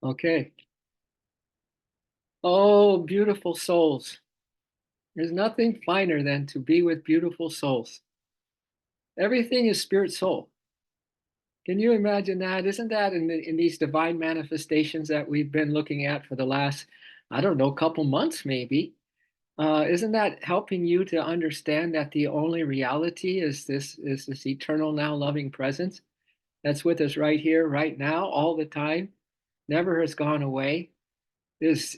Okay. Oh, beautiful souls. There's nothing finer than to be with beautiful souls. Everything is spirit soul. Can you imagine that? Isn't that in these divine manifestations that we've been looking at for the last, I don't know, couple months maybe? Isn't that helping you to understand that the only reality is this eternal now loving presence that's with us right here, right now, all the time, never has gone away, is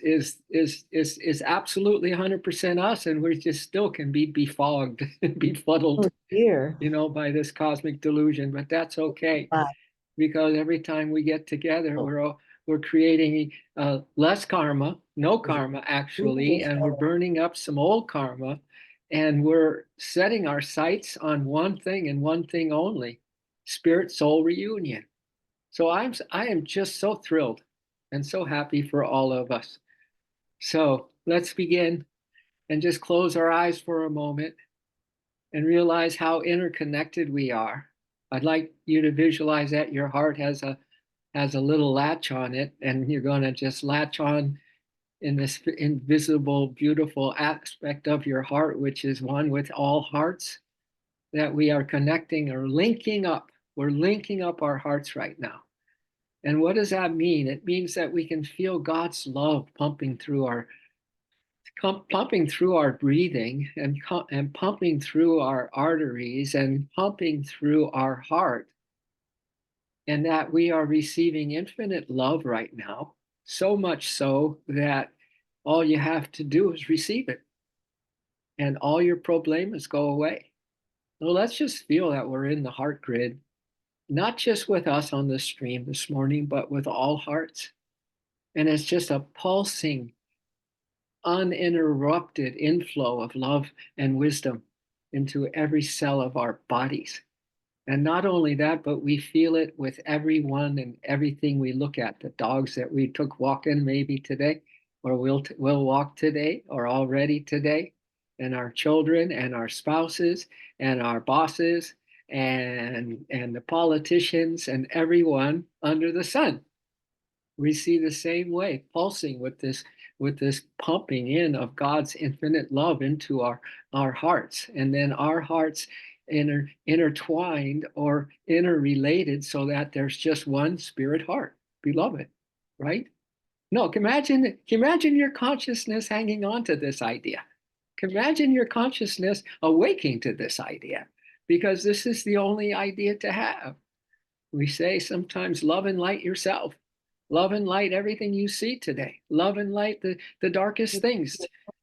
absolutely 100% us, and we just still can be befogged, befuddled, Oh dear. by this cosmic delusion. But that's okay, Bye. because every time we get together, Oh, we're creating less karma, no is it karma moving actually, this and we're way? burning up some old karma, and we're setting our sights on one thing and one thing only: spirit soul reunion. So I am just so thrilled and so happy for all of us. So let's begin and just close our eyes for a moment and realize how interconnected we are. I'd like you to visualize that your heart has a little latch on it, and you're going to just latch on in this invisible, beautiful aspect of your heart, which is one with all hearts, that we are connecting or linking up. We're linking up our hearts right now. And what does that mean? It means that we can feel God's love pumping through our breathing, and pumping through our arteries and pumping through our heart, and that we are receiving infinite love right now, so much so that all you have to do is receive it, and all your problemas go away. So let's just feel that we're in the heart grid, not just with us on the stream this morning, but with all hearts. And it's just a pulsing, uninterrupted inflow of love and wisdom into every cell of our bodies. And not only that, but we feel it with everyone and everything we look at. The dogs that we took walking maybe today, or will walk today, or already today, and our children and our spouses and our bosses and the politicians and everyone under the sun. We see the same way, pulsing with this pumping in of God's infinite love into our hearts, and then our hearts intertwined or interrelated, so that there's just one spirit heart, beloved, right? No, can imagine your consciousness hanging on to this idea. Can imagine your consciousness awaking to this idea, because this is the only idea to have. We say sometimes, love and light yourself. Love and light everything you see today. Love and light the darkest things.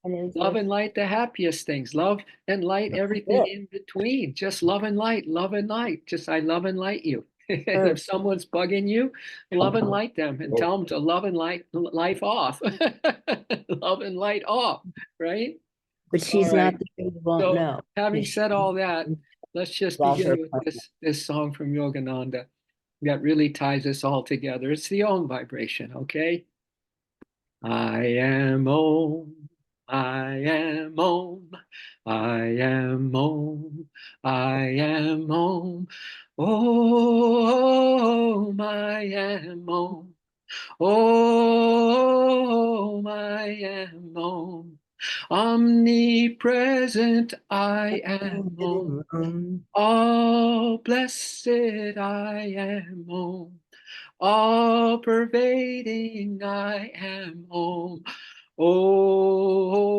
And is Love this and light the happiest things. Love and light everything it? in between. Just love and light, love and light. Just I love and light you. And Her. if someone's bugging you, love and light them and tell them to love and light life off. Love and light off, right? But All she's right. not the one who won't So know. having Because said all that, let's just about begin her with partner. this song from Yogananda that really ties us all together. It's the Om vibration, okay? I am Om, I am Om, I am Om, I am Om, Om, I am Om, Om, I am Om, omnipresent I am Om. All blessed I am Om. All pervading I am Om. Om,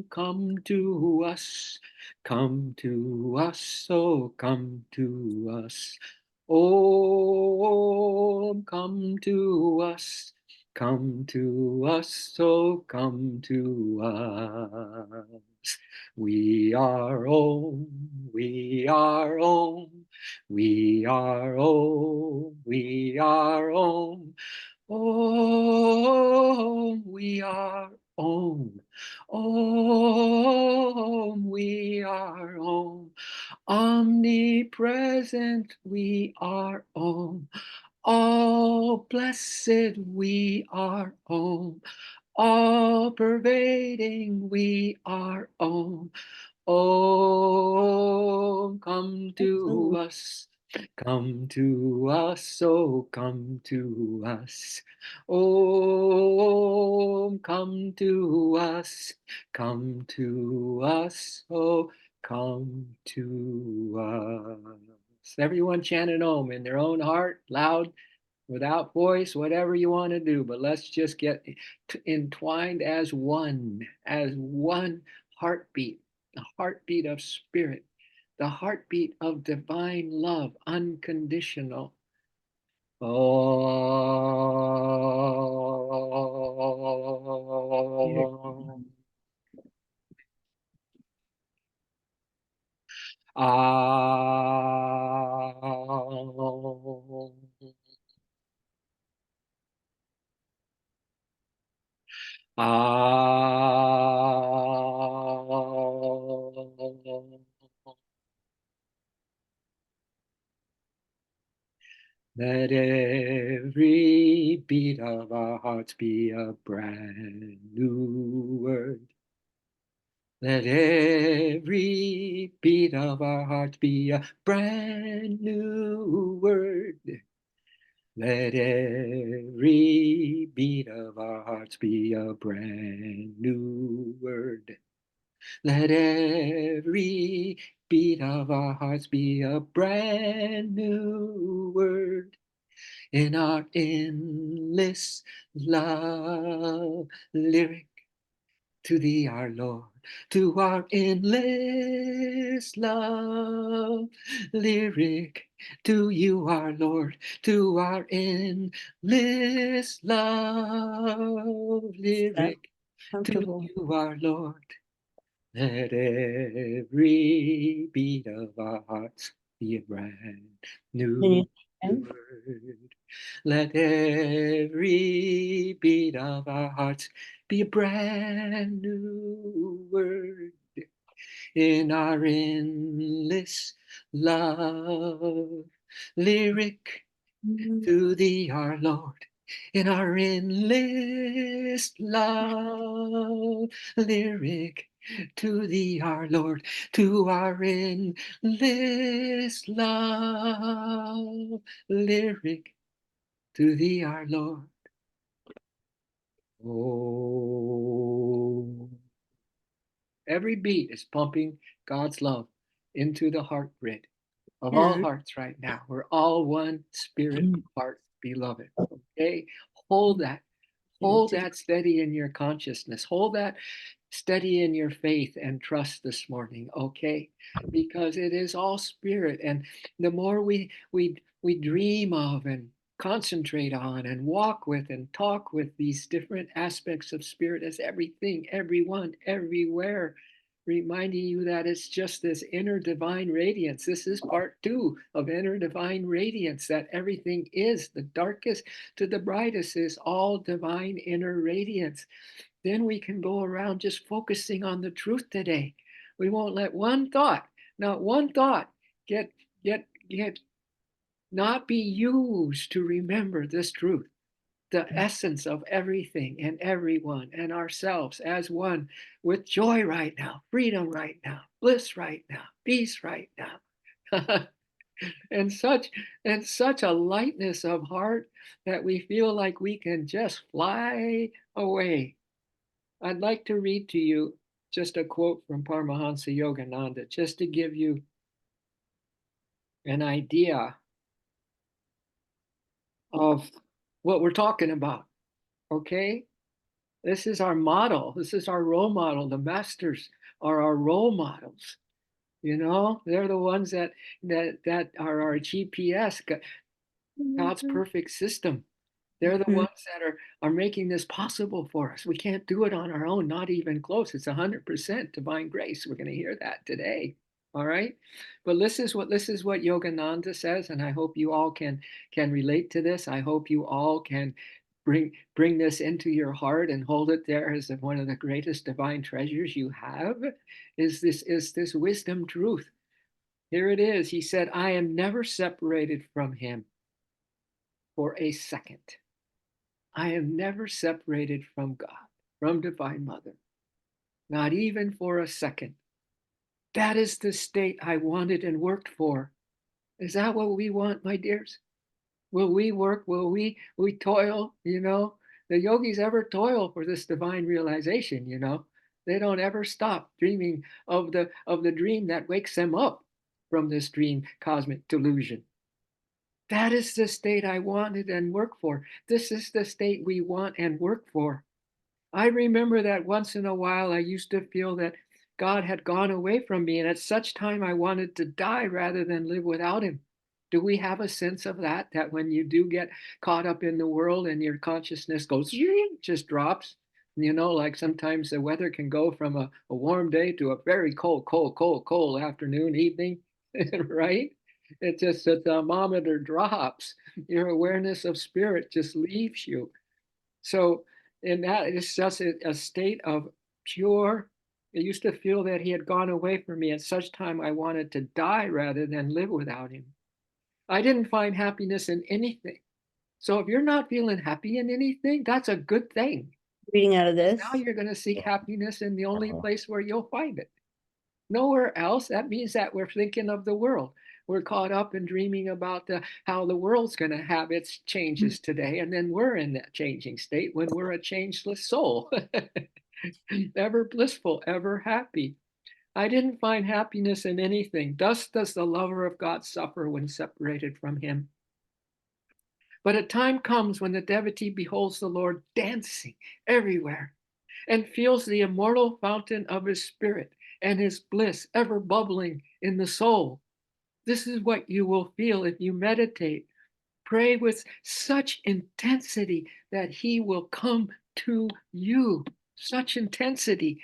come to us. Come to us, oh, come to us. Om, come to us. Come to us, oh, come to us. We are Om, we are Om, we are Om, we are Om. Om, we are Om. Om, we are Om. Omnipresent, we are Om. All blessed, we are Om. All pervading, we are Om. Om, come to us. Come to us, oh, come to us. Oh, come to us. Come to us, oh, come to us. Everyone chant an Om in their own heart, loud, without voice, whatever you want to do. But let's just get entwined as one heartbeat, the heartbeat of spirit, the heartbeat of divine love, unconditional. Spirit. Oh. Ah. Let every beat of our hearts be a brand new word. Let every beat of our hearts be a brand new word. Let every beat of our hearts be a brand new word. Let every beat of our hearts be a brand new word in our endless love lyric to thee, our Lord, to our endless love lyric to you, our Lord, to our endless love That lyric to comfortable. you, our Lord. Let every beat of our hearts be a brand Can you new sing? word. Let every beat of our hearts be a brand new word in our endless love lyric to thee, our Lord, in our endless love lyric to thee, our Lord, to our endless love lyric to thee, our Lord. Oh, every beat is pumping God's love into the heart grid of all Spirit. hearts right now. We're all one spirit heart, beloved. Okay? Hold that. Hold that steady in your consciousness. Hold that steady in your faith and trust this morning, okay? Because it is all spirit, and the more we dream of and concentrate on and walk with and talk with these different aspects of spirit as everything, everyone, everywhere, reminding you that it's just this inner divine radiance. This is part two of inner divine radiance, that everything is the darkest to the brightest is all divine inner radiance. Then we can go around just focusing on the truth today. We won't let one thought, not one thought, get not be used to remember this truth, the essence of everything and everyone and ourselves as one, with joy right now, freedom right now, bliss right now, peace right now. and such and such a lightness of heart that we feel like we can just fly away. I'd like to read to you just a quote from Paramahansa Yogananda, just to give you an idea of what we're talking about. Okay? This is our model. This is our role model. The masters are our role models. You know, they're the ones that are our GPS, God's perfect system. They're the Mhm. ones that are making this possible for us. We can't do it on our own, not even close. It's 100% divine grace. We're going to hear that today. All right. But this is what Yogananda says, and I hope you all can relate to this. I hope you all can bring this into your heart and hold it there as one of the greatest divine treasures you have. Is this wisdom truth? Here it is. He said, I am never separated from him for a second. I am never separated from God, from Divine Mother, not even for a second. That is the state I wanted and worked for. Is that what we want, my dears? Will we work? Will we toil? The yogis ever toil for this divine realization. They don't ever stop dreaming of the dream that wakes them up from this dream cosmic delusion. That is the state I wanted and work for. This is the state we want and work for. I remember that once in a while I used to feel that God had gone away from me, and at such time I wanted to die rather than live without him. Do we have a sense of that? That when you do get caught up in the world and your consciousness goes, just drops? Like sometimes the weather can go from a warm day to a very cold, cold, cold, cold afternoon, evening, right? It just, the thermometer drops. Your awareness of spirit just leaves you. So, and that is just a state of pure. I used to feel that he had gone away from me. At such time, I wanted to die rather than live without him. I didn't find happiness in anything. So if you're not feeling happy in anything, that's a good thing. Reading out of Now this. you're going to seek Yeah. happiness in the only place where you'll find it. Nowhere else. That means that we're thinking of the world. We're caught up in dreaming about how the world's going to have its changes today. And then we're in that changing state when we're a changeless soul, ever blissful, ever happy. I didn't find happiness in anything. Thus does the lover of God suffer when separated from him. But a time comes when the devotee beholds the Lord dancing everywhere and feels the immortal fountain of his spirit and his bliss ever bubbling in the soul. This is what you will feel if you meditate. Pray with such intensity that he will come to you. Such intensity.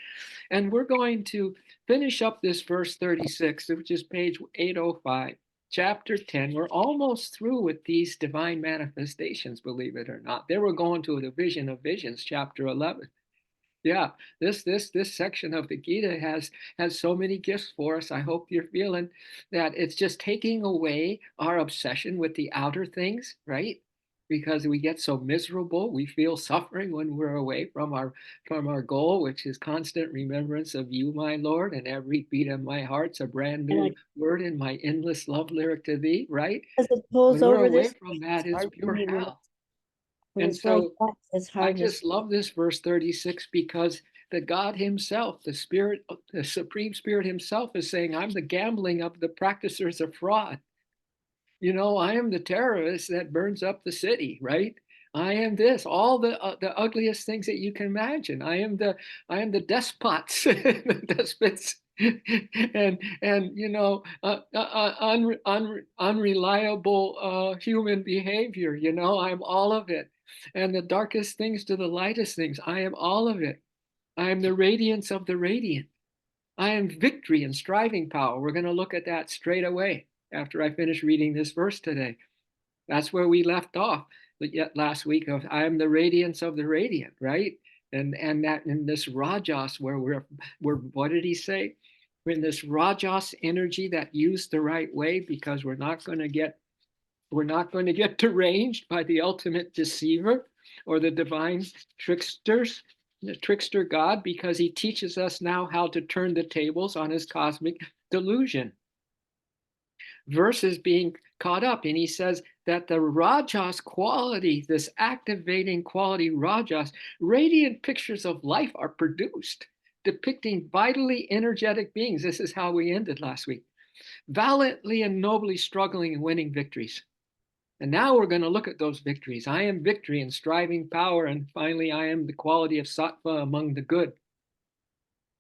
And we're going to finish up this verse 36, which is page 805, chapter 10. We're almost through with these divine manifestations, believe it or not. They were going to the vision of visions, chapter 11. Yeah, this section of the Gita has so many gifts for us. I hope you're feeling that it's just taking away our obsession with the outer things, right? Because we get so miserable, we feel suffering when we're away from our goal, which is constant remembrance of you, my Lord, and every beat of my heart's a brand And new word in my endless love lyric to thee, right? as it pulls When we're over away this, from that, it's it's hard for pure me hell. when And it's like so that. It's I hard to just love this verse 36 because the God himself, the spirit, the supreme spirit himself is saying, I'm the gambling of the practitioners of fraud. I am the terrorist that burns up the city, right? I am this, all the ugliest things that you can imagine. I am the despots, the despots, and unreliable human behavior. I'm all of it, and the darkest things to the lightest things. I am all of it. I am the radiance of the radiant. I am victory and striving power. We're going to look at that straight away after I finish reading this verse today. That's where we left off yet last week of I am the radiance of the radiant, right? And that in this rajas where we're what did he say? We're in this rajas energy that used the right way because we're not going to get deranged by the ultimate deceiver or the divine tricksters, the trickster God, because he teaches us now how to turn the tables on his cosmic delusion versus being caught up. And he says that the rajas quality, this activating quality rajas, radiant pictures of life are produced, depicting vitally energetic beings. This is how we ended last week. Valiantly and nobly struggling and winning victories. And now we're going to look at those victories. I am victory and striving power. And finally, I am the quality of sattva among the good.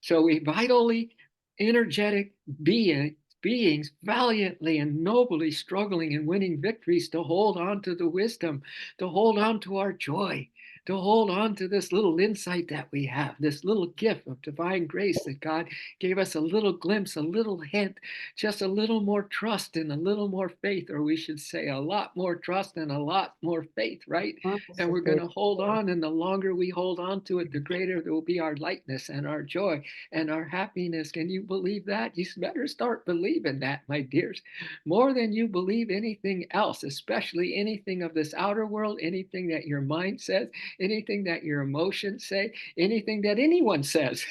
So we vitally energetic beings valiantly and nobly struggling and winning victories to hold on to the wisdom, to hold on to our joy, to hold on to this little insight that we have, this little gift of divine grace that God gave us a little glimpse, a little hint, just a little more trust and a little more faith, or we should say a lot more trust and a lot more faith, right? And we're going to hold on, and the longer we hold on to it, the greater will be our lightness and our joy and our happiness. Can you believe that? You better start believing that, my dears, more than you believe anything else, especially anything of this outer world, anything that your mind says, anything that your emotions say, anything that anyone says.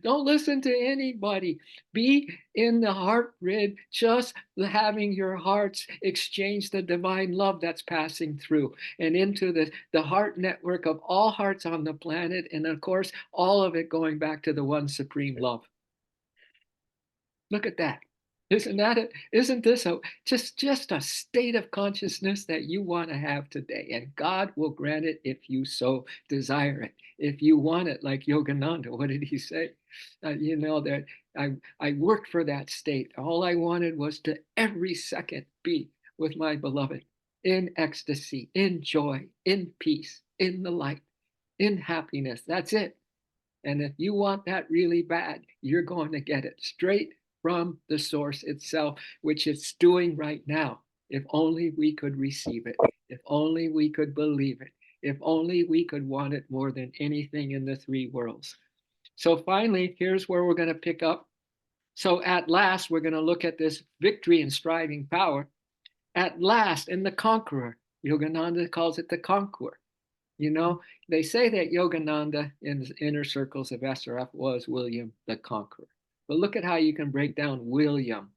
Don't listen to anybody. Be in the heart grid, just having your hearts exchange the divine love that's passing through and into the heart network of all hearts on the planet. And of course, all of it going back to the one supreme love. Look at that. Isn't that it? Isn't this just a state of consciousness that you want to have today? And God will grant it if you so desire it. If you want it, like Yogananda, what did he say? That I worked for that state. All I wanted was to every second be with my beloved in ecstasy, in joy, in peace, in the light, in happiness. That's it. And if you want that really bad, you're going to get it straight from the source itself, which it's doing right now. If only we could receive it. If only we could believe it. If only we could want it more than anything in the three worlds. So finally, here's where we're going to pick up. So at last, we're going to look at this victory and striving power. At last, in the conqueror, Yogananda calls it the conqueror. You know, they say that Yogananda in the inner circles of SRF was William the Conqueror. But look at how you can break down William.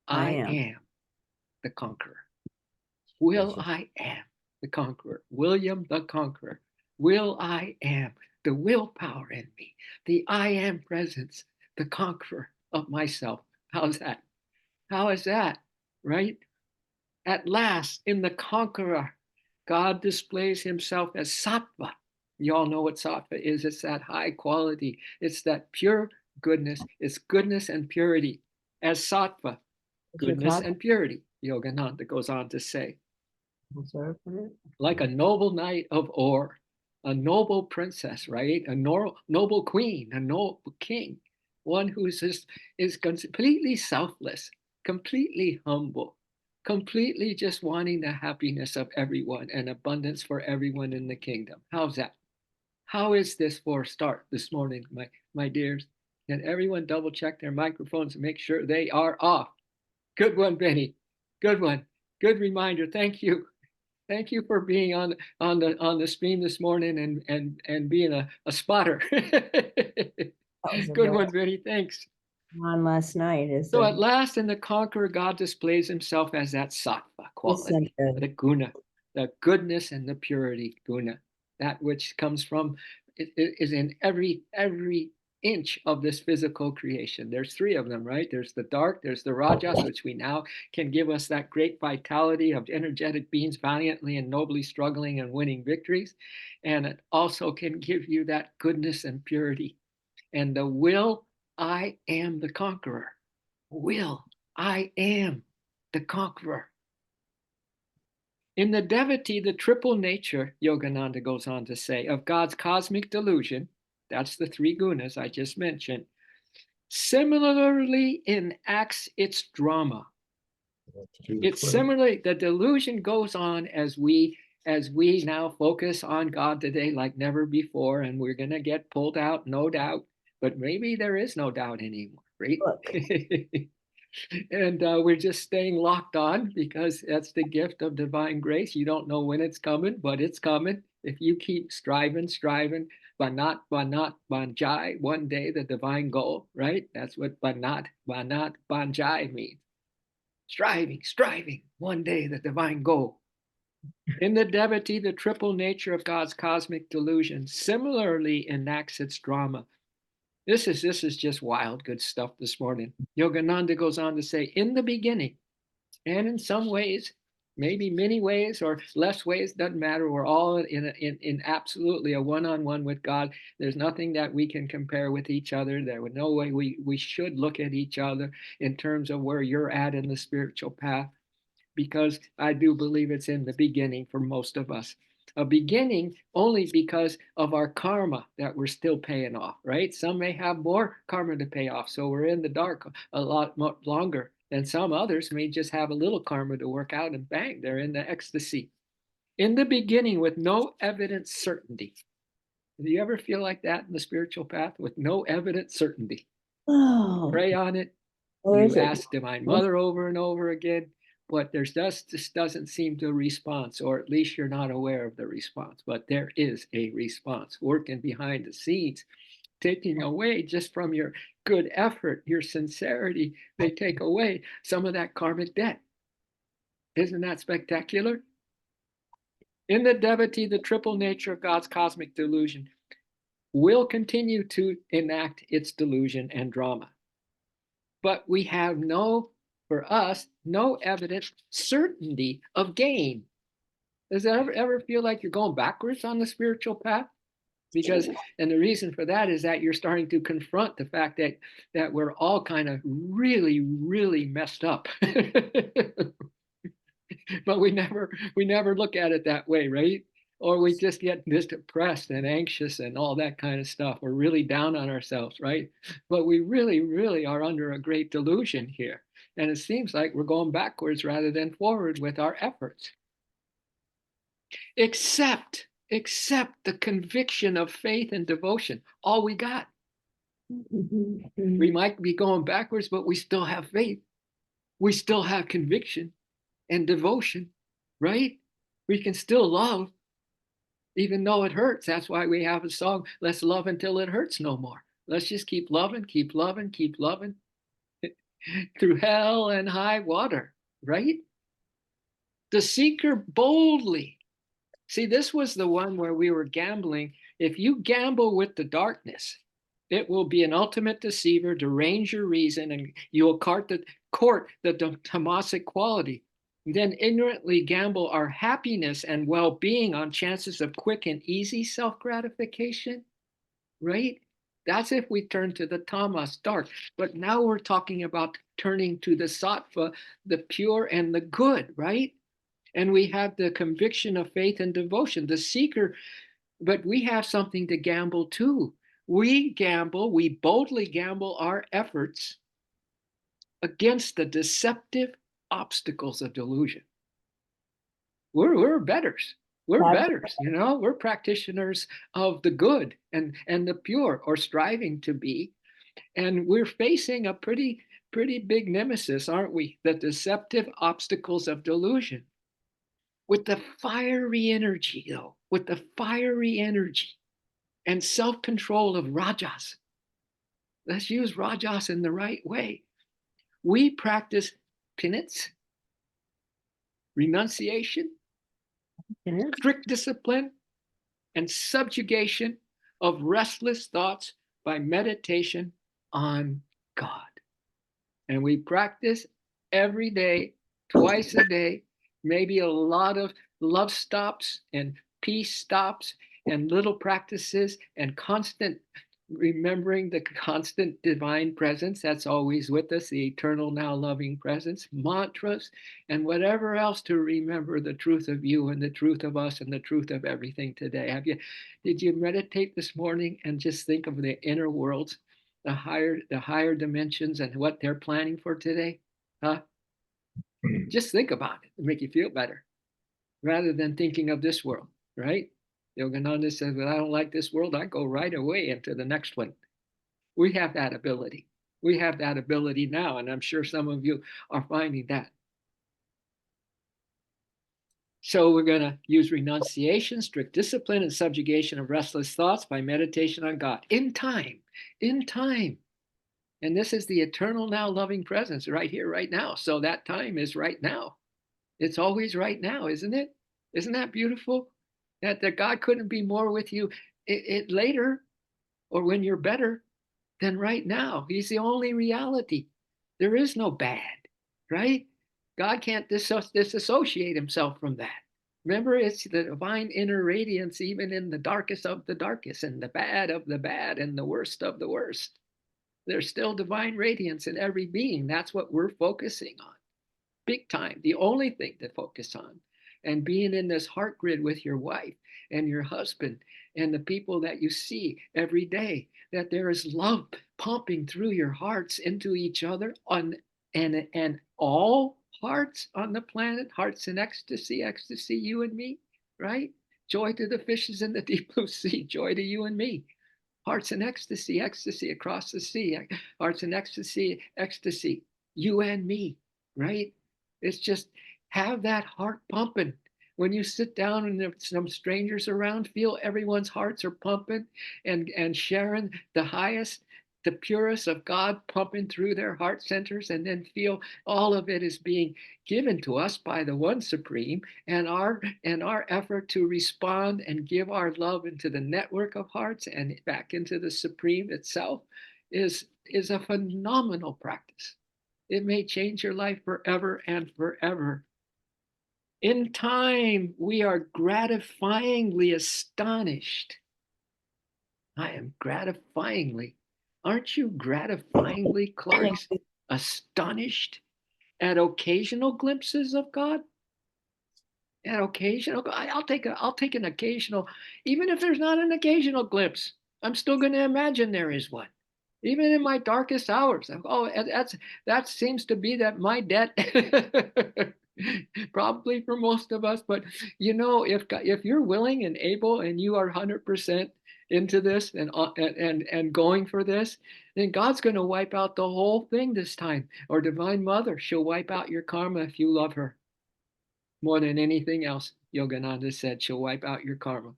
I am the conqueror. I am the conqueror. William the Conqueror. I am the willpower in me, the I am presence, the conqueror of myself. How's that? How is that? Right? At last, in the conqueror, God displays himself as sattva. You all know what sattva is. It's that high quality. It's that pure goodness. It's goodness and purity. As sattva, goodness and purity, Yogananda goes on to say. Like a noble knight of Or, a noble princess, right? A noble queen, a noble king, one who is completely selfless, completely humble, completely just wanting the happiness of everyone and abundance for everyone in the kingdom. How's that? How is this for a start this morning, my dears? Can everyone double check their microphones and make sure they are off? Good one, Benny. Good one. Good reminder. Thank you. Thank you for being on the stream this morning and being a spotter. Good one, Benny. Thanks. On last night is so at last in the conqueror, God displays himself as that sattva quality, the guna, the goodness and the purity guna, that which comes from is in every inch of this physical creation. There's three of them, right? There's the dark, there's the rajas, which we now can give us that great vitality of energetic beings valiantly and nobly struggling and winning victories. And it also can give you that goodness and purity. And the will, I am the conqueror. I am the conqueror. In the devotee, the triple nature, Yogananda goes on to say, of God's cosmic delusion, that's the three gunas I just mentioned, similarly enacts its drama. It's similarly, the delusion goes on as we now focus on God today like never before, and we're going to get pulled out, no doubt. But maybe there is no doubt anymore, right? And we're just staying locked on because that's the gift of divine grace. You don't know when it's coming, but it's coming. If you keep striving, banat, banjai, one day the divine goal, right? That's what banat, banjai means. Striving, one day the divine goal. In the devotee, the triple nature of God's cosmic delusion similarly enacts its drama. This is just wild good stuff this morning. Yogananda goes on to say, in the beginning, and in some ways, maybe many ways or less ways, doesn't matter. We're all in absolutely a one-on-one with God. There's nothing that we can compare with each other. There was no way we should look at each other in terms of where you're at in the spiritual path, because I do believe it's in the beginning for most of us. A beginning only because of our karma that we're still paying off, right? Some may have more karma to pay off, so we're in the dark a lot longer. And some others may just have a little karma to work out and bang, they're in the ecstasy. In the beginning with no evident certainty. Do you ever feel like that in the spiritual path with no evident certainty? Pray on it. You ask Divine Mother over and over again, but there's just doesn't seem to response, or at least you're not aware of the response. But there is a response working behind the scenes. taking away just from your good effort, your sincerity. They take away some of that karmic debt. Isn't that spectacular? In the devotee, the triple nature of God's cosmic delusion will continue to enact its delusion and drama. But we have for us, no evident certainty of gain. Does it ever feel like you're going backwards on the spiritual path? And the reason for that is that you're starting to confront the fact that we're all kind of really, really messed up. But we never look at it that way, right? Or we just get this depressed and anxious and all that kind of stuff. We're really down on ourselves, right? But we really, really are under a great delusion here. And it seems like we're going backwards rather than forward with our efforts. Except the conviction of faith and devotion. All we got. We might be going backwards, but we still have faith. We still have conviction and devotion, right? We can still love, even though it hurts. That's why we have a song, let's love until it hurts no more. Let's just keep loving, keep loving, keep loving through hell and high water, right? The seeker boldly. See, this was the one where we were gambling. If you gamble with the darkness, it will be an ultimate deceiver, derange your reason, and you will court the tamasic quality. Then ignorantly gamble our happiness and well-being on chances of quick and easy self-gratification, right? That's if we turn to the tamas, dark. But now we're talking about turning to the sattva, the pure and the good, right? And we have the conviction of faith and devotion, the seeker, but we have something to gamble too. We boldly gamble our efforts against the deceptive obstacles of delusion. We're betters. We're betters, we're practitioners of the good and the pure, or striving to be. And we're facing a pretty big nemesis, aren't we? The deceptive obstacles of delusion. With the fiery energy, though, with the fiery energy and self-control of rajas. Let's use rajas in the right way. We practice penance, renunciation, strict discipline, and subjugation of restless thoughts by meditation on God. And we practice every day, twice a day, maybe a lot of love stops and peace stops and little practices and constant remembering the constant divine presence that's always with us, the eternal now loving presence, mantras, and whatever else to remember the truth of you and the truth of us and the truth of everything today. Did you meditate this morning and just think of the inner worlds, the higher dimensions and what they're planning for today? Huh? Just think about it. It'll make you feel better rather than thinking of this world, right? Yogananda says, well, I don't like this world. I go right away into the next one. We have that ability. We have that ability now, and I'm sure some of you are finding that. So we're going to use renunciation, strict discipline, and subjugation of restless thoughts by meditation on God in time. And this is the eternal now loving presence right here, right now. So that time is right now. It's always right now, isn't it? Isn't that beautiful? That God couldn't be more with you it later or when you're better than right now. He's the only reality. There is no bad, right? God can't disassociate himself from that. Remember, it's the divine inner radiance, even in the darkest of the darkest and the bad of the bad and the worst of the worst. There's still divine radiance in every being. That's what we're focusing on. Big time. The only thing to focus on. And being in this heart grid with your wife and your husband and the people that you see every day, that there is love pumping through your hearts into each other and all hearts on the planet, hearts in ecstasy, you and me, right? Joy to the fishes in the deep blue sea, joy to you and me. Hearts in ecstasy across the sea, hearts in ecstasy, you and me, right? It's just have that heart pumping When you sit down and there's some strangers around, feel everyone's hearts are pumping and sharing the highest, the purest of God pumping through their heart centers, and then feel all of it is being given to us by the one supreme, and our effort to respond and give our love into the network of hearts and back into the supreme itself is a phenomenal practice. It may change your life forever and forever. In time, we are gratifyingly astonished. I am gratifyingly. Aren't you gratifyingly, Clarks, astonished at occasional glimpses of God? At occasional, I'll take an occasional, even if there's not an occasional glimpse, I'm still going to imagine there is one. Even in my darkest hours. Oh, that seems to be that my debt. Probably for most of us, but if you're willing and able and you are 100% into this and going for this, then God's going to wipe out the whole thing this time. Or Divine Mother, she'll wipe out your karma if you love her more than anything else. Yogananda said she'll wipe out your karma.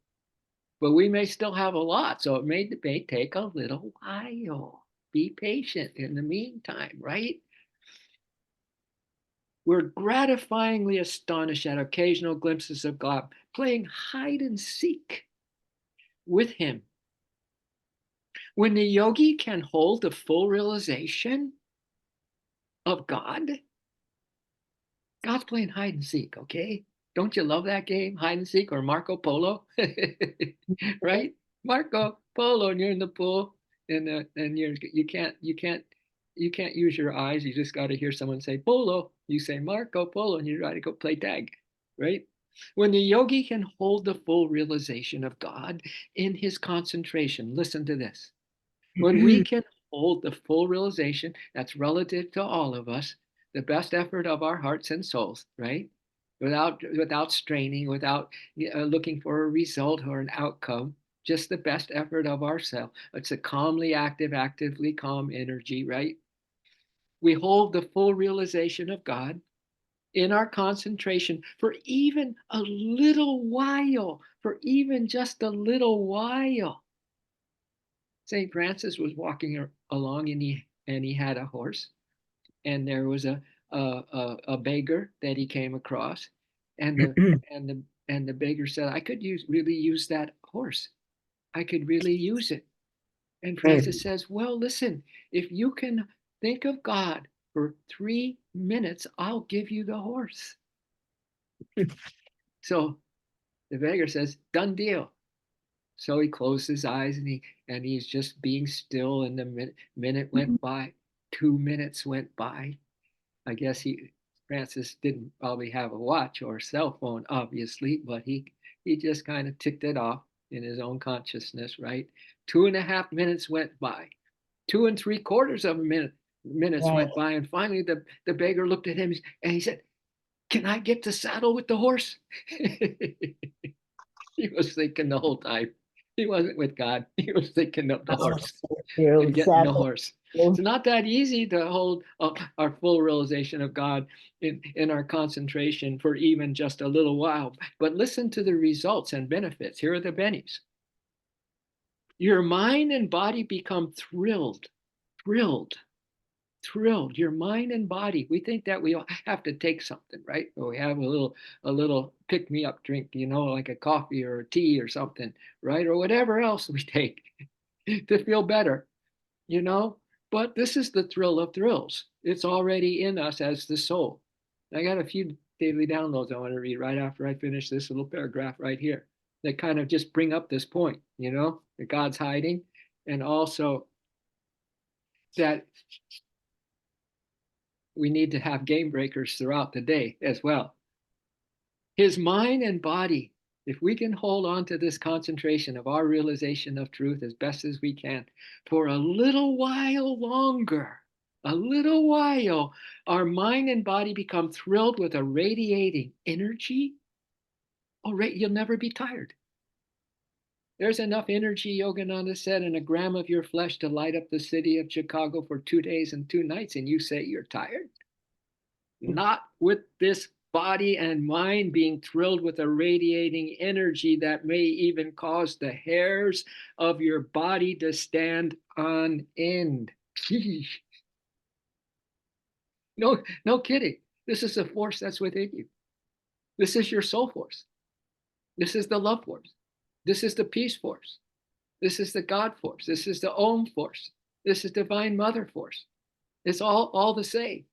But we may still have a lot, so it may take a little while. Be patient in the meantime, right? We're gratifyingly astonished at occasional glimpses of God, playing hide and seek with Him. When the yogi can hold the full realization of God, God's playing hide and seek, okay? Don't you love that game, hide and seek, or Marco Polo? Right? Marco Polo, and you're in the pool, and you can't use your eyes. You just got to hear someone say polo. You say Marco Polo, and you try to go play tag, right? When the yogi can hold the full realization of God in his concentration, listen to this. When we can hold the full realization, that's relative to all of us, the best effort of our hearts and souls, right? Without straining, without looking for a result or an outcome, just the best effort of ourselves. It's a calmly active, actively calm energy, right? We hold the full realization of God in our concentration for even a little while, for even just a little while. St. Francis was walking along, and he had a horse, and there was a beggar that he came across, and the beggar said, "I could really use that horse. I could really use it." And Francis says, "Well, listen, if you can think of God for 3 minutes, I'll give you the horse." So the beggar says, "Done deal." So he closed his eyes, and he's just being still, and the minute went by, 2 minutes went by. I guess Francis didn't probably have a watch or a cell phone, obviously, but he just kind of ticked it off in his own consciousness, right? 2.5 minutes went by. 2 3/4 of a minutes Right. went by, and finally the beggar looked at him and he said, "Can I get the saddle with the horse?" He was thinking the whole time. He wasn't with God. He was thinking of the horse and getting the horse. It's not that easy to hold our full realization of God in our concentration for even just a little while. But listen to the results and benefits. Here are the bennies. Your mind and body become thrilled, thrilled, thrilled. Your mind and body. We think that we have to take something, right? Or we have a little pick me up drink, like a coffee or a tea or something, right? Or whatever else we take to feel better, you know. But this is the thrill of thrills. It's already in us as the soul. I got a few daily downloads I want to read right after I finish this little paragraph right here that kind of just bring up this point, that God's hiding, and also that we need to have game breakers throughout the day as well. His mind and body, if we can hold on to this concentration of our realization of truth as best as we can for a little while longer, a little while, our mind and body become thrilled with a radiating energy. Oh, right, you'll never be tired. There's enough energy, Yogananda said, in a gram of your flesh to light up the city of Chicago for 2 days and 2 nights, and you say you're tired? Not with this body and mind being thrilled with a radiating energy that may even cause the hairs of your body to stand on end. No, no kidding. This is a force that's within you. This is your soul force. This is the love force. This is the peace force. This is the God force. This is the Om force. This is Divine Mother force. It's all the same.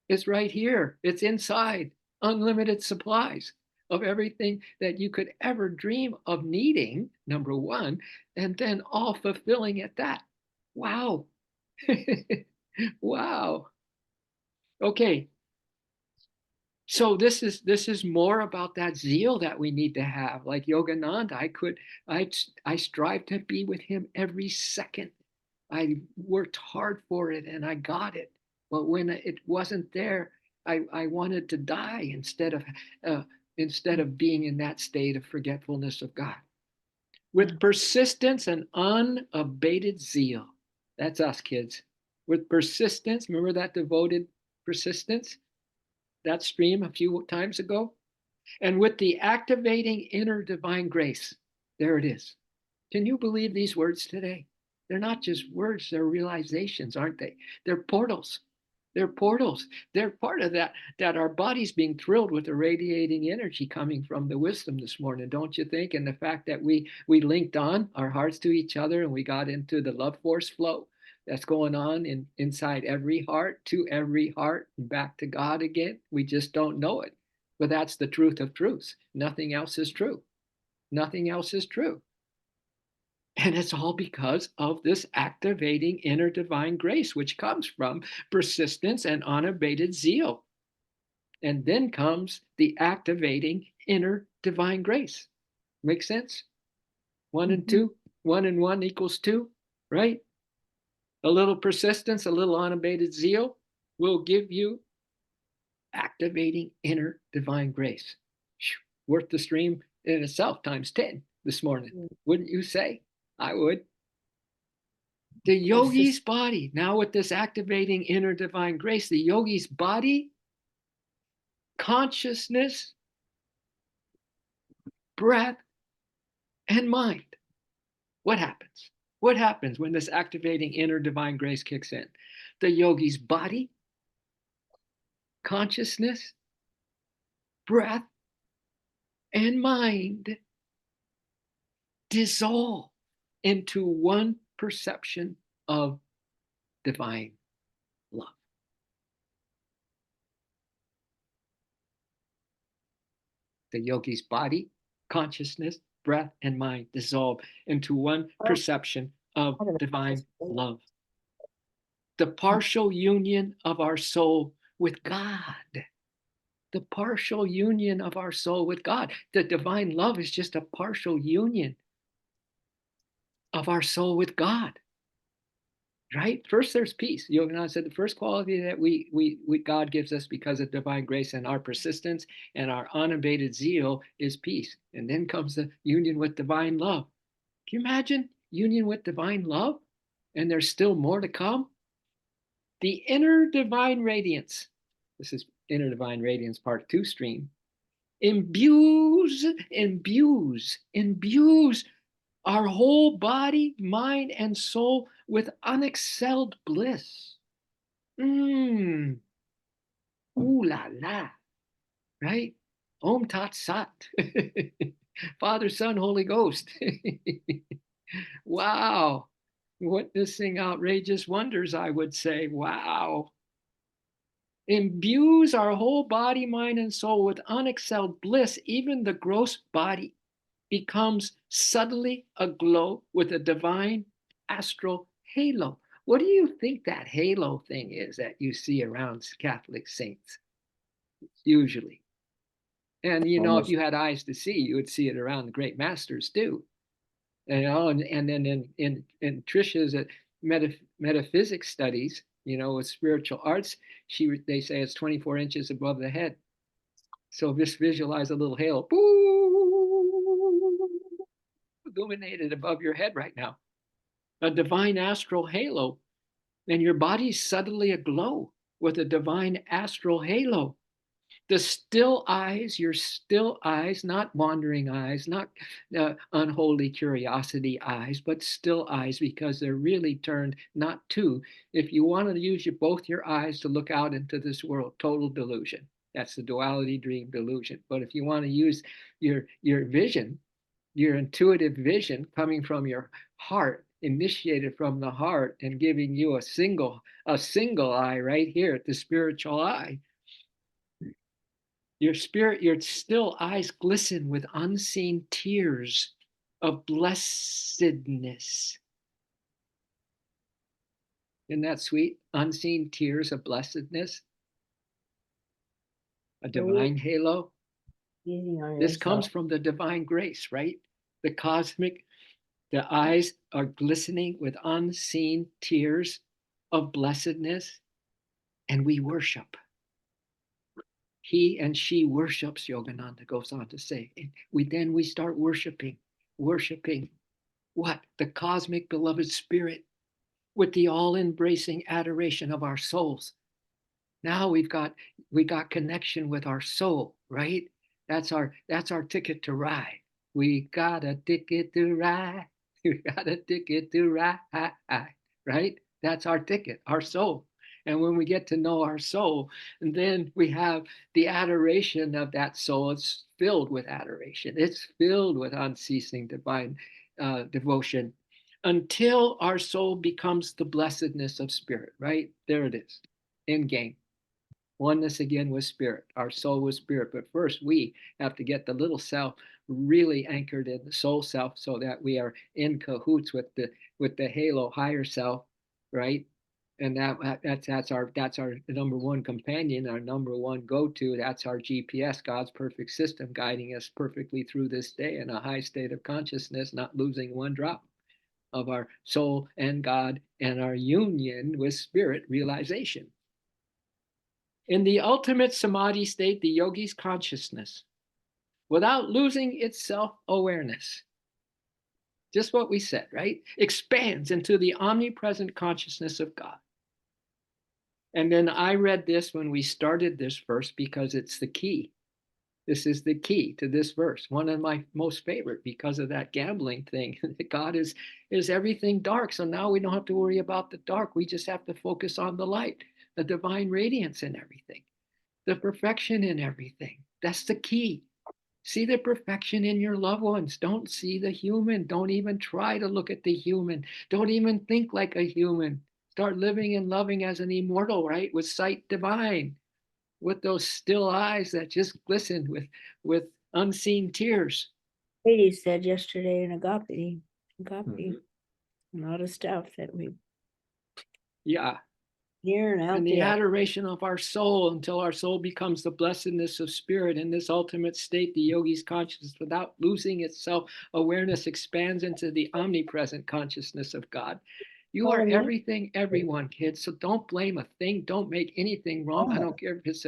It's right here. It's inside. Unlimited supplies of everything that you could ever dream of needing, number one, and then all fulfilling at that. Wow. Wow. Okay. So this is more about that zeal that we need to have. Like Yogananda, I strive to be with him every second. I worked hard for it and I got it. But when it wasn't there, I wanted to die instead of being in that state of forgetfulness of God. With persistence and unabated zeal. That's us, kids. With persistence, remember that devoted persistence? That stream a few times ago? And with the activating inner divine grace. There it is. Can you believe these words today? They're not just words, they're realizations, aren't they? They're portals. They're portals. They're part of that our body's being thrilled with the radiating energy coming from the wisdom this morning, don't you think? And the fact that we linked on our hearts to each other and we got into the love force flow that's going on inside every heart, to every heart, and back to God again. We just don't know it. But that's the truth of truths. Nothing else is true. Nothing else is true. And it's all because of this activating inner divine grace, which comes from persistence and unabated zeal. And then comes the activating inner divine grace. Make sense? One and two, 1 and 1 equals 2, right? A little persistence, a little unabated zeal will give you activating inner divine grace. Worth the stream in itself times 10 this morning, wouldn't you say? I would. The yogi's body, now with this activating inner divine grace, the yogi's body, consciousness, breath, and mind. What happens? What happens when this activating inner divine grace kicks in? The yogi's body, consciousness, breath, and mind dissolve into one perception of divine love. The yogi's body, consciousness, breath, and mind dissolve into one perception of divine love. The partial union of our soul with God. The partial union of our soul with God. The divine love is just a partial union of our soul with God. Right? First, there's peace. Yogananda said the first quality that God gives us because of divine grace and our persistence and our unabated zeal is peace. And then comes the union with divine love. Can you imagine union with divine love? And there's still more to come. The inner divine radiance. This is inner divine radiance part 2 stream. Imbues our whole body, mind, and soul with unexcelled bliss. Ooh la la, right? Om Tat Sat. Father, Son, Holy Ghost. Wow. Witnessing outrageous wonders, I would say. Wow. Imbues our whole body, mind, and soul with unexcelled bliss. Even the gross body becomes subtly aglow with a divine astral halo. What do you think that halo thing is that you see around Catholic saints? Usually. And if you had eyes to see, you would see it around the great masters too. And then in Trisha's metaphysics studies, with spiritual arts, they say it's 24 inches above the head. So just visualize a little halo, illuminated above your head right now, a divine astral halo, and your body's suddenly aglow with a divine astral halo. The still eyes, your still eyes, not wandering eyes, not unholy curiosity eyes, but still eyes, because they're really turned not to. If you want to use both your eyes to look out into this world, total delusion. That's the duality dream delusion. But if you want to use your vision, your intuitive vision coming from your heart, initiated from the heart, and giving you a single eye right here at the spiritual eye, your spirit, your still eyes glisten with unseen tears of blessedness. Isn't that sweet? Unseen tears of blessedness, a divine halo. This comes from the divine grace, right? The cosmic, the eyes are glistening with unseen tears of blessedness, and we worship. He and she worships, Yogananda goes on to say. We start worshiping what? The cosmic beloved spirit with the all-embracing adoration of our souls. Now we got connection with our soul, right? That's our ticket to ride. We got a ticket to ride. We got a ticket to ride, right? That's our ticket, our soul. And when we get to know our soul, and then we have the adoration of that soul. It's filled with adoration. It's filled with unceasing divine devotion until our soul becomes the blessedness of spirit, right? There it is, in game. Oneness again with spirit, our soul with spirit. But first, we have to get the little self really anchored in the soul self, so that we are in cahoots with the halo higher self, right? And that's our number one companion, our number one go-to. That's our GPS, God's perfect system, guiding us perfectly through this day in a high state of consciousness, not losing one drop of our soul and God and our union with spirit realization. In the ultimate samadhi state, the yogi's consciousness, without losing its self-awareness, just what we said, right? Expands into the omnipresent consciousness of God. And then I read this when we started this verse because it's the key. This is the key to this verse, one of my most favorite, because of that gambling thing. God is everything dark. So now we don't have to worry about the dark. We just have to focus on the light, the divine radiance in everything, the perfection in everything. That's the key. See the perfection in your loved ones. Don't see the human. Don't even try to look at the human. Don't even think like a human. Start living and loving as an immortal, right? With sight divine, with those still eyes that just glisten with unseen tears. Lady said yesterday in agape, a lot of stuff that we Yeah. hear and out And the there. adoration of our soul until our soul becomes the blessedness of spirit. In this ultimate state, the yogi's consciousness, without losing its self-awareness, expands into the omnipresent consciousness of God. You are everything, everyone, kids. So don't blame a thing. Don't make anything wrong. I don't care if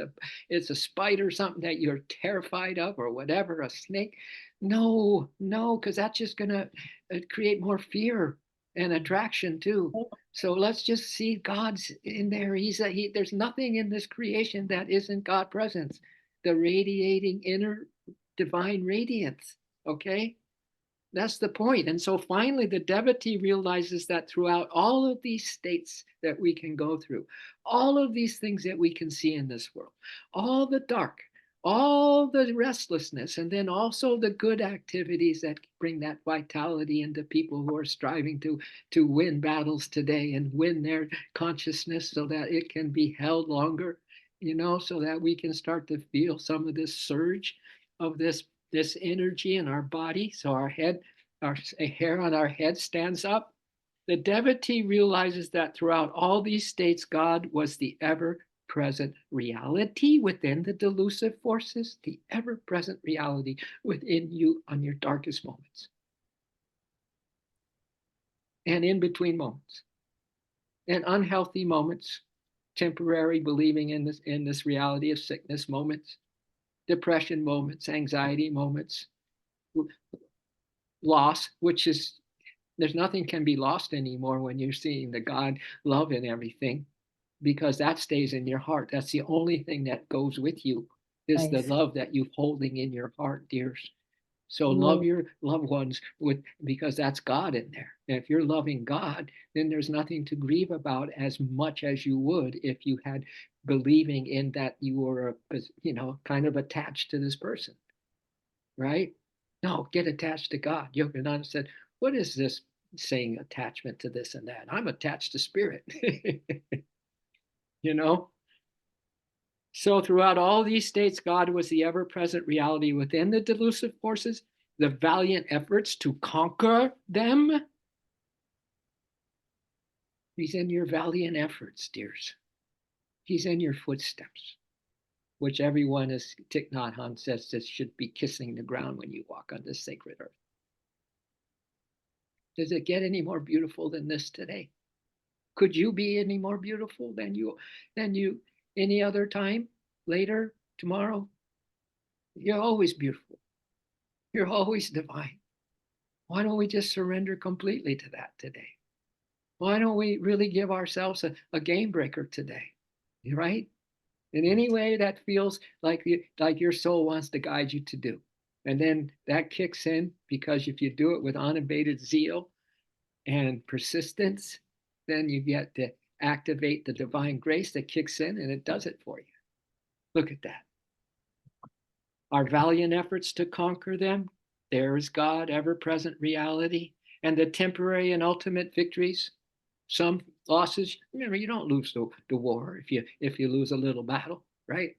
it's a spider, something that you're terrified of, or whatever, a snake. No, because that's just gonna create more fear and attraction too. So let's just see God's in there. There's nothing in this creation that isn't God presence, the radiating inner divine radiance. Okay. That's the point. And so finally, the devotee realizes that throughout all of these states that we can go through, all of these things that we can see in this world, all the dark, all the restlessness, and then also the good activities that bring that vitality into people who are striving to win battles today and win their consciousness so that it can be held longer, so that we can start to feel some of this surge of this energy in our body. So our hair on our head stands up. The devotee realizes that throughout all these states, God was the ever-present reality within the delusive forces, the ever-present reality within you on your darkest moments and in between moments and unhealthy moments, temporary believing in this reality of sickness moments, depression moments, anxiety moments, loss, which is there's nothing can be lost anymore when you're seeing the God love in everything, because that stays in your heart. That's the only thing that goes with you. is the Nice. love that you're holding in your heart, dears. So love Right. your loved ones with, because that's God in there. And if you're loving God, then there's nothing to grieve about as much as you would if you had believing in that you were, kind of attached to this person, right? No, get attached to God. Yogananda said, "What is this saying attachment to this and that? I'm attached to spirit." you know? So throughout all these states, God was the ever-present reality within the delusive forces, the valiant efforts to conquer them. He's in your valiant efforts, dears. He's in your footsteps, which everyone, as Thich Nhat Hanh says, this should be kissing the ground when you walk on this sacred earth. Does it get any more beautiful than this today? Could you be any more beautiful than you any other time, later, tomorrow? You're always beautiful. You're always divine. Why don't we just surrender completely to that today? Why don't we really give ourselves a game breaker today? Right? In any way that feels like your soul wants to guide you to do. And then that kicks in, because if you do it with unabated zeal and persistence, then you get to activate the divine grace that kicks in and it does it for you. Look at that. Our valiant efforts to conquer them, there is God, ever present reality, and the temporary and ultimate victories. Some losses, remember, you don't lose the war if you lose a little battle, right?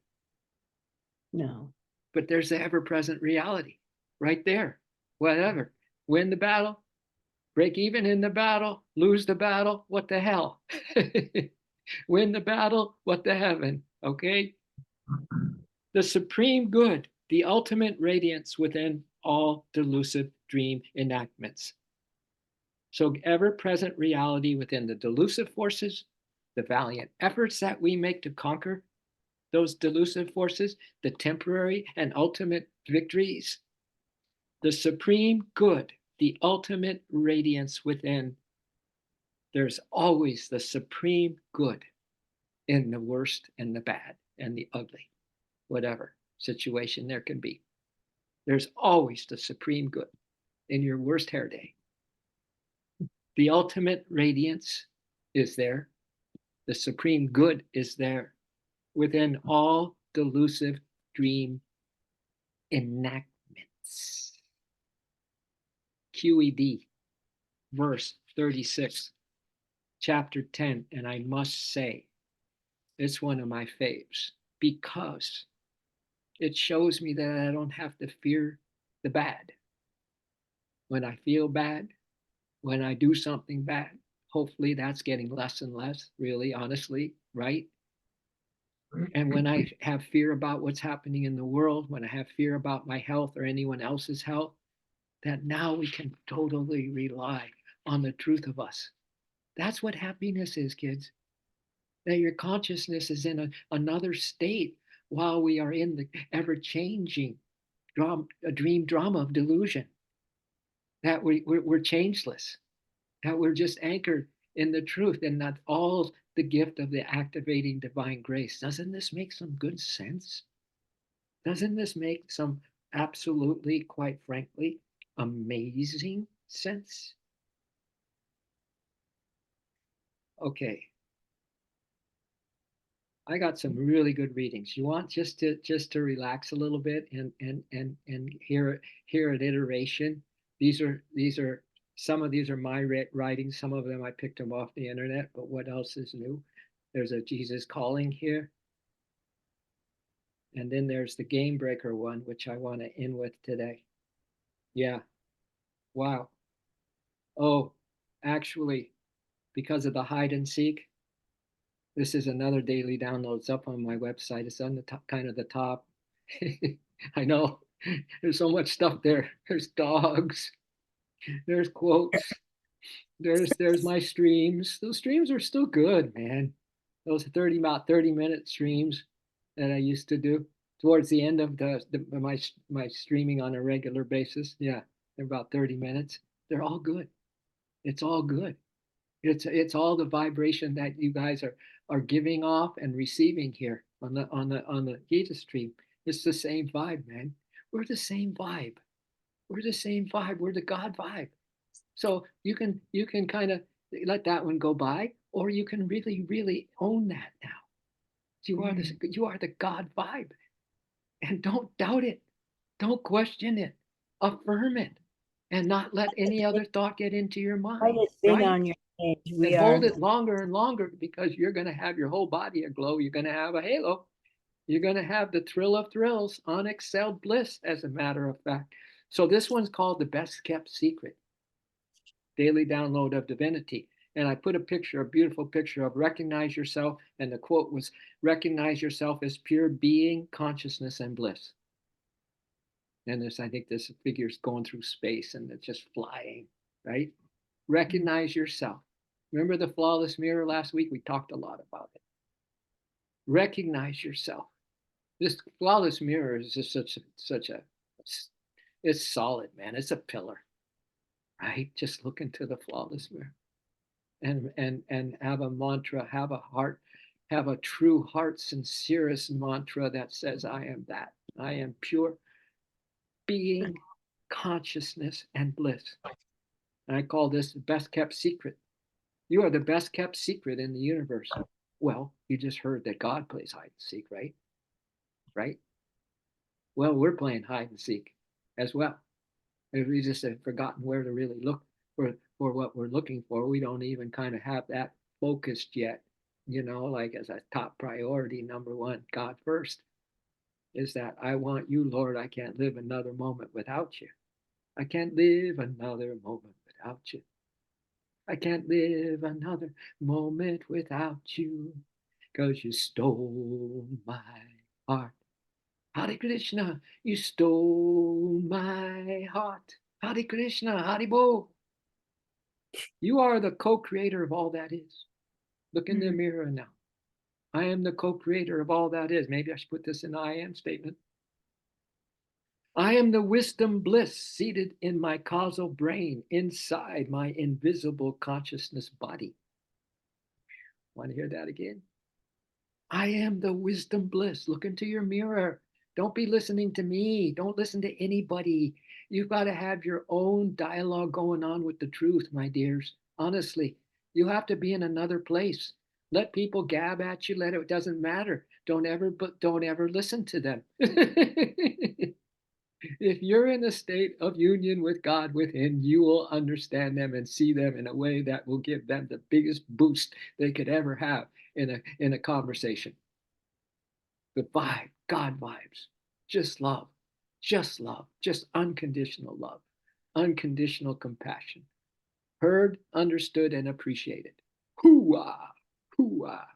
No. But there's the ever present reality right there. Whatever. Win the battle, break even in the battle, lose the battle, what the hell? Win the battle, what the heaven? Okay? The supreme good, the ultimate radiance within all delusive dream enactments. So ever present reality within the delusive forces, the valiant efforts that we make to conquer those delusive forces, the temporary and ultimate victories, the supreme good, the ultimate radiance within. There's always the supreme good in the worst and the bad and the ugly, whatever situation there can be. There's always the supreme good in your worst hair day. The ultimate radiance is there. The supreme good is there within all delusive dream enactments. QED, verse 36, chapter 10. And I must say, it's one of my faves because it shows me that I don't have to fear the bad. When I feel bad, when I do something bad, hopefully that's getting less and less, really, honestly, right? And when I have fear about what's happening in the world, when I have fear about my health or anyone else's health, that now we can totally rely on the truth of us. That's what happiness is, kids. That your consciousness is in another state while we are in the ever changing dream drama of delusion. That we're changeless, that we're just anchored in the truth, and that's all the gift of the activating divine grace. Doesn't this make some good sense? Doesn't this make some absolutely, quite frankly, amazing sense? Okay, I got some really good readings. You want just to relax a little bit and hear an iteration. These are some of these are my writings. Some of them I picked them off the internet. But what else is new? There's a Jesus Calling here, and then there's the Game Breaker one, which I want to end with today. Yeah, wow. Oh, actually, because of the hide and seek, this is another daily download. It's up on my website. It's on the top, kind of the top. I know there's so much stuff there. There's dogs, there's quotes, there's my streams. Those streams are still good, man. Those about 30-minute streams that I used to do towards the end of my streaming on a regular basis. Yeah, they're about 30 minutes. They're all good. It's all good. It's all the vibration that you guys are giving off and receiving here on the Gita stream. It's the same vibe, man. We're the same vibe. We're the same vibe. We're the God vibe. So you can kind of let that one go by, or you can really, really own that now. You are the God vibe. And don't doubt it. Don't question it. Affirm it. And not let any other thought get into your Write mind, it big right? on your page. And We are hold it the longer and longer, because you're going to have your whole body aglow. You're going to have a halo. You're going to have the thrill of thrills, unexcelled bliss, as a matter of fact. So this one's called The Best Kept Secret, Daily Download of Divinity. And I put a picture, a beautiful picture of recognize yourself. And the quote was, recognize yourself as pure being, consciousness, and bliss. And I think this figure's going through space and it's just flying, right? Recognize yourself. Remember the flawless mirror last week? We talked a lot about it. Recognize yourself. This flawless mirror is just such a, it's solid, man. It's a pillar, right? Just look into the flawless mirror and have a mantra, have a heart, have a true heart, sincerest mantra that says, I am that. I am pure being, consciousness, and bliss. And I call this the best kept secret. You are the best kept secret in the universe. Well, you just heard that God plays hide and seek, right? Right? Well, we're playing hide and seek as well. If we just have forgotten where to really look for what we're looking for, we don't even kind of have that focused yet. Like as a top priority, number one, God first, is that I want you, Lord. I can't live another moment without you. I can't live another moment without you. I can't live another moment without you, 'cause you stole my heart. Hare Krishna, you stole my heart. Hare Krishna, Hare Bo. You are the co-creator of all that is. Look in the mirror now. I am the co-creator of all that is. Maybe I should put this in the I am statement. I am the wisdom bliss seated in my causal brain inside my invisible consciousness body. Want to hear that again? I am the wisdom bliss. Look into your mirror. Don't be listening to me. Don't listen to anybody. You've got to have your own dialogue going on with the truth, my dears. Honestly, you have to be in another place. Let people gab at you. It doesn't matter. Don't ever listen to them. If you're in a state of union with God within, you will understand them and see them in a way that will give them the biggest boost they could ever have in a conversation. The vibe, God vibes, just love, just unconditional love, unconditional compassion, heard, understood, and appreciated. Hoo-ah, hoo-ah.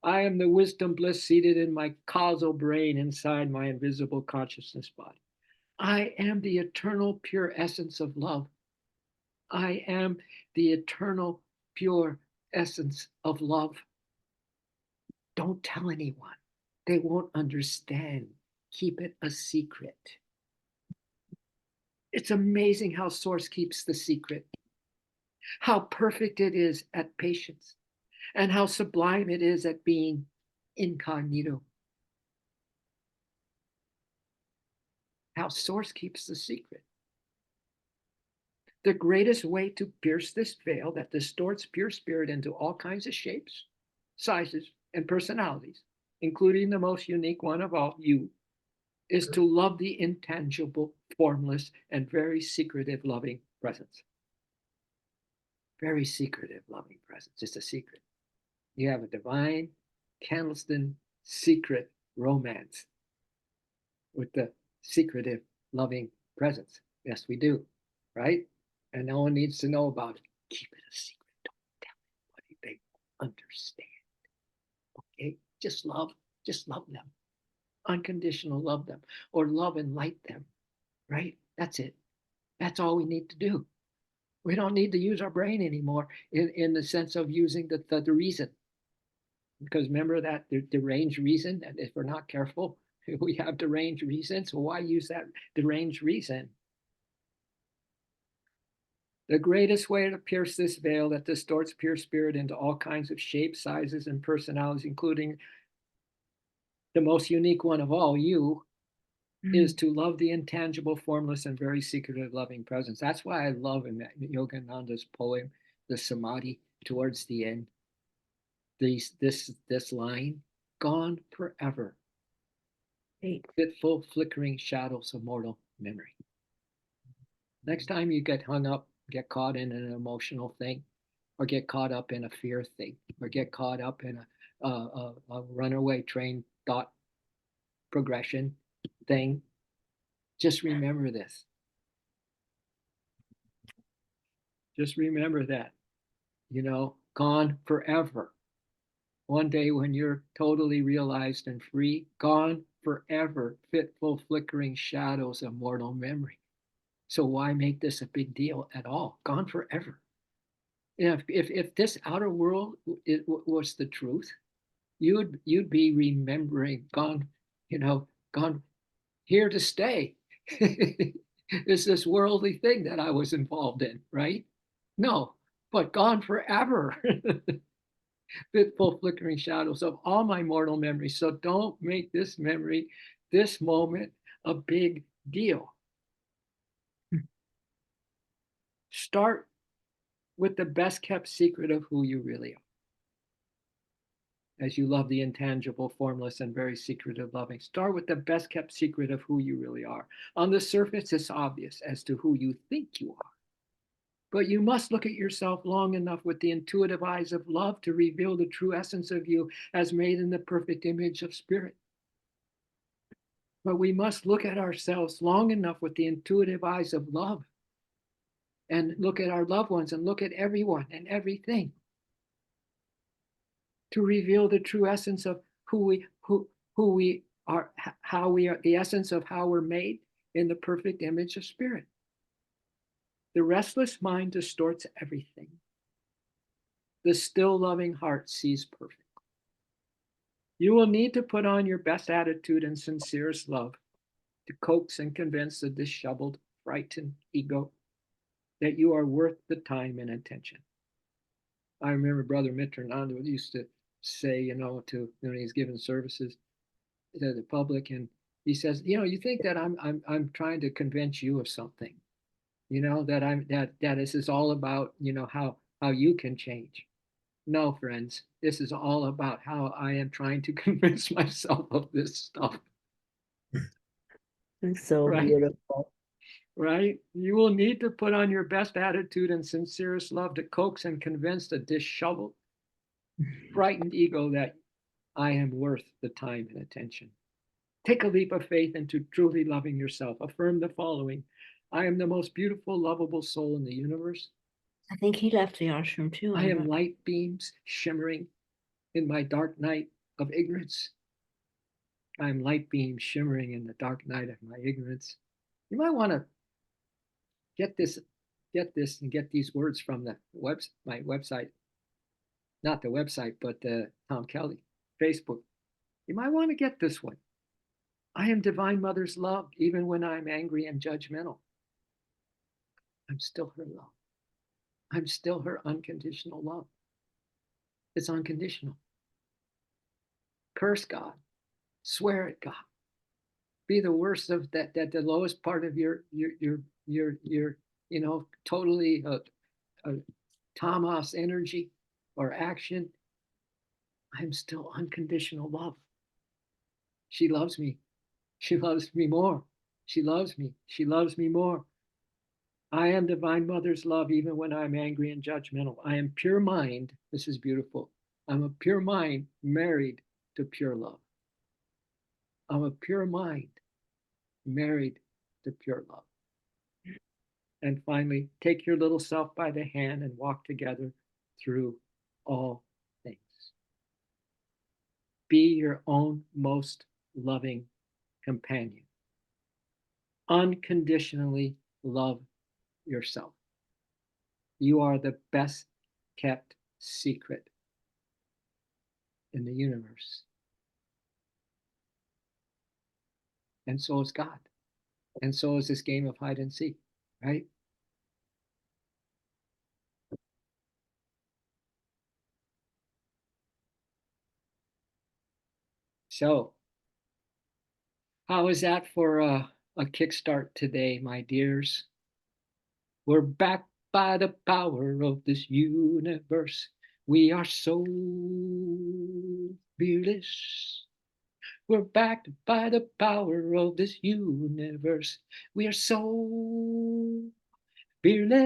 I am the wisdom bliss seated in my causal brain inside my invisible consciousness body. I am the eternal pure essence of love. I am the eternal pure essence of love. Don't tell anyone. They won't understand. Keep it a secret. It's amazing how Source keeps the secret, how perfect it is at patience, and how sublime it is at being incognito. How Source keeps the secret. The greatest way to pierce this veil that distorts pure spirit into all kinds of shapes, sizes, and personalities, including the most unique one of all, you, is to love the intangible, formless, and very secretive loving presence. Very secretive loving presence. It's a secret. You have a divine, candlestick, secret romance with the secretive loving presence. Yes, we do, right? And no one needs to know about it. Keep it a secret. Don't tell anybody. They won't understand. Okay? Just love them. Unconditional love them, or love and light them, right? That's it. That's all we need to do. We don't need to use our brain anymore in the sense of using the reason. Because remember that the deranged reason, and if we're not careful, we have deranged reason. So why use that deranged reason? The greatest way to pierce this veil that distorts pure spirit into all kinds of shapes, sizes, and personalities, including The most unique one of all, you, is Mm. to love the intangible, formless, and very secretive loving presence. That's why I love in Yogananda's poem, the Samadhi, towards the end, this line, gone forever, Great. fitful, flickering shadows of mortal memory. Next time you get hung up, get caught in an emotional thing, or get caught up in a fear thing, or get caught up in a runaway train thought progression thing, just remember this. Just remember that, gone forever. One day when you're totally realized and free, gone forever, fitful, flickering shadows of mortal memory. So why make this a big deal at all? Gone forever. If this outer world was the truth, you'd be remembering, gone, gone, here to stay. Is this worldly thing that I was involved in, right? No, but gone forever. Fitful, flickering shadows of all my mortal memories. So don't make this memory, this moment, a big deal. Start with the best kept secret of who you really are. As you love the intangible, formless, and very secretive loving, start with the best kept secret of who you really are. On the surface, it's obvious as to who you think you are. But you must look at yourself long enough with the intuitive eyes of love to reveal the true essence of you as made in the perfect image of spirit. But we must look at ourselves long enough with the intuitive eyes of love and look at our loved ones and look at everyone and everything to reveal the true essence of who we are, how we are, the essence of how we're made in the perfect image of spirit. The restless mind distorts everything. The still loving heart sees perfect. You will need to put on your best attitude and sincerest love to coax and convince the disheveled, frightened ego that you are worth the time and attention. I remember Brother Mitrananda used to say, to when he's giving services to the public, and he says, you think that I'm trying to convince you of something, that this is all about, how you can change. No, friends, this is all about how I am trying to convince myself of this stuff. It's so Right? beautiful. Right? You will need to put on your best attitude and sincerest love to coax and convince the disheveled, frightened ego that I am worth the time and attention. Take a leap of faith into truly loving yourself. Affirm the following: I am the most beautiful, lovable soul in the universe. I think he left the ashram too. I am light beams shimmering in my dark night of ignorance. I am light beams shimmering in the dark night of my ignorance. You might want to get this, and get these words from my website, not the website, but Tom Kelly, Facebook. You might want to get this one. I am Divine Mother's love, even when I'm angry and judgmental. I'm still her love. I'm still her unconditional love. It's unconditional. Curse God. Swear at God. Be the worst of that, the lowest part of your totally tamas energy or action. I'm still unconditional love. She loves me. She loves me more. She loves me. She loves me more. I am Divine Mother's love, even when I'm angry and judgmental. I am pure mind. This is beautiful. I'm a pure mind married to pure love. I'm a pure mind married to pure love. And finally, take your little self by the hand and walk together through all things. Be your own most loving companion. Unconditionally love yourself. You are the best kept secret in the universe. And so is God. And so is this game of hide and seek, right? So How is that for a kickstart today, my dears? We're backed by the power of this universe. We are so fearless. We're backed by the power of this universe. We are so fearless.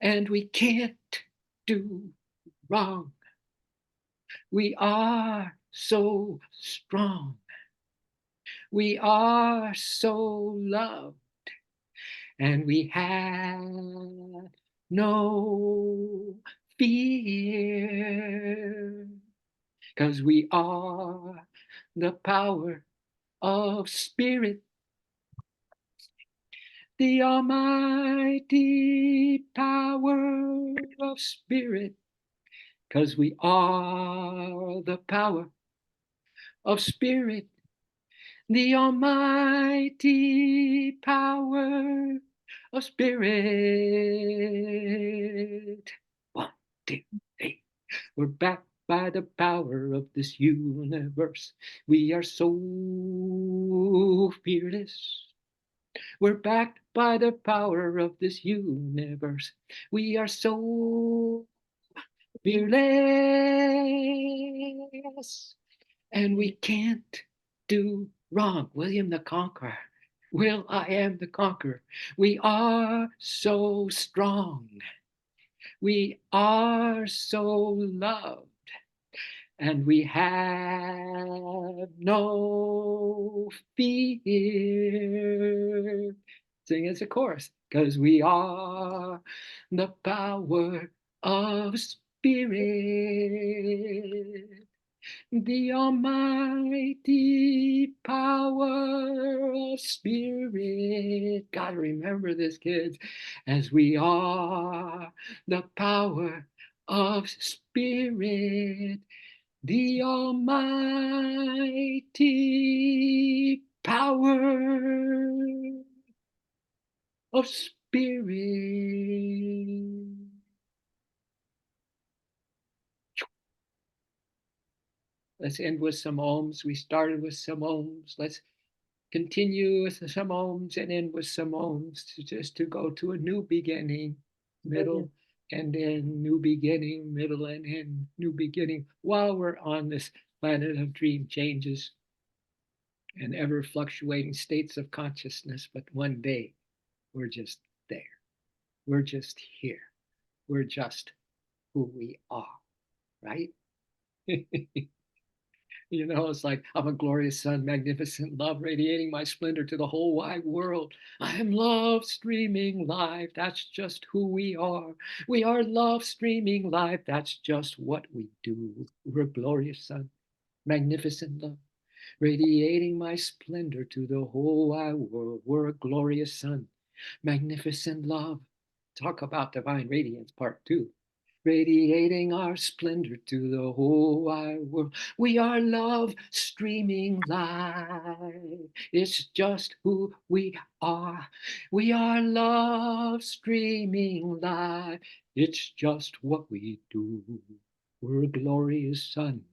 And we can't do wrong. We are so strong. We are so loved. And we have no fear. Because we are the power of spirit, the almighty power of spirit. Because we are the power of spirit, the almighty power of spirit. 1, 2, 3. We're backed by the power of this universe. We are so fearless. We're backed by the power of this universe. We are so fearless. And we can't do wrong. William the Conqueror. Will I am the conqueror. We are so strong. We are so loved. And we have no fear. Sing as a chorus, because we are the power of spirit, the almighty power of spirit. Gotta remember this, kids, as we are the power of spirit, the almighty power of spirit. Let's end with some ohms. We started with some ohms. Let's continue with some ohms and end with some ohms just to go to a new beginning, middle, and then new beginning, middle, and end, new beginning, while we're on this planet of dream changes and ever fluctuating states of consciousness. But one day we're just there. We're just here. We're just who we are, right? You know, it's like I'm a glorious sun, magnificent love, radiating my splendor to the whole wide world. I am love streaming live. That's just who we are. We are love streaming live. That's just what we do. We're a glorious sun, magnificent love, radiating my splendor to the whole wide world. We're a glorious sun, magnificent love. Talk about divine radiance, part 2. Radiating our splendor to the whole wide world. We are love streaming live. It's just who we are. We are love streaming live. It's just what we do. We're a glorious sun,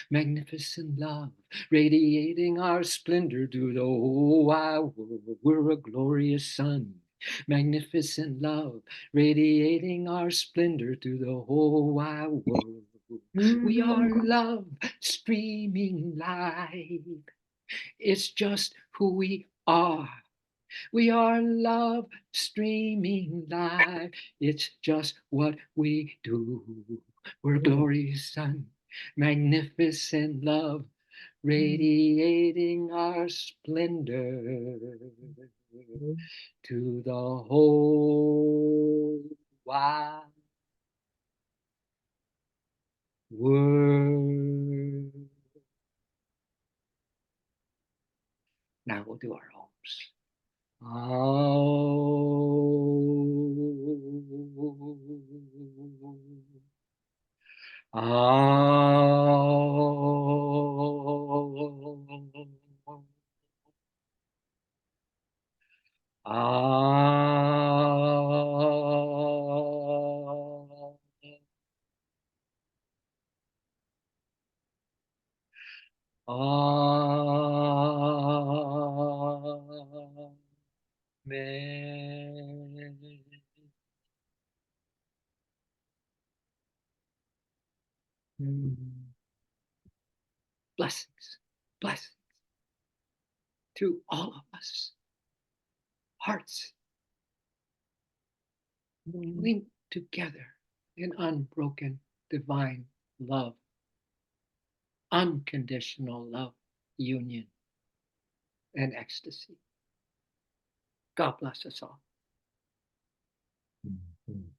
magnificent love, radiating our splendor to the whole wide world. We're a glorious sun, magnificent love, radiating our splendor to the whole wide world. We are love streaming live. It's just who we are. We are love streaming live. It's just what we do. We're glorious sun, magnificent love, radiating our splendor to the whole wide world. Now we'll do our homes. Ah. 啊。Blessings, blessings to all of us. Hearts linked together in unbroken divine love, unconditional love, union, and ecstasy. God bless us all. Mhm.